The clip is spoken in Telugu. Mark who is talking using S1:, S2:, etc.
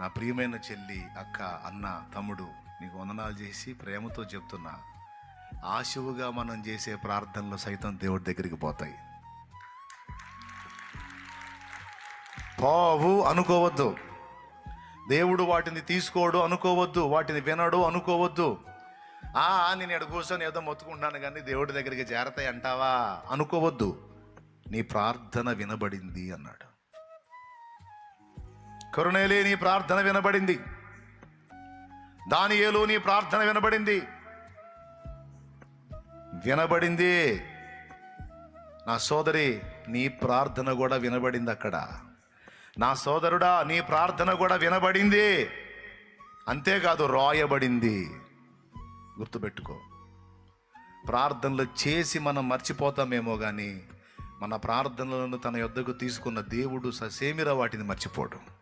S1: నా ప్రియమైన చెల్లి, అక్క, అన్న, తమ్ముడు, నీకు వందనాలు చేసి ప్రేమతో చెప్తున్నా, ఆశువుగా మనం చేసే ప్రార్థనలు సైతం దేవుడి దగ్గరికి పోతాయి. పోవు అనుకోవద్దు. దేవుడు వాటిని తీసుకోడు అనుకోవద్దు, వాటిని వినడు అనుకోవద్దు. నేను ఎక్కడ కూర్చొని ఏదో మొత్తుకుంటాను కానీ దేవుడి దగ్గరికి చేరతాయి అంటావా అనుకోవద్దు. నీ ప్రార్థన వినబడింది అన్నాడు. కొర్నేలీ, నీ ప్రార్థన వినబడింది. దానియేలు, నీ ప్రార్థన వినబడింది. నా సోదరి, నీ ప్రార్థన కూడా వినబడింది అక్కడ. నా సోదరుడా, నీ ప్రార్థన కూడా వినబడింది. అంతేకాదు, రాయబడింది. గుర్తుపెట్టుకో. ప్రార్థనలు చేసి మనం మర్చిపోతామేమో కానీ మన ప్రార్థనలను తన యొద్దకు తీసుకున్న దేవుడు ససేమిరా వాటిని మర్చిపోడు.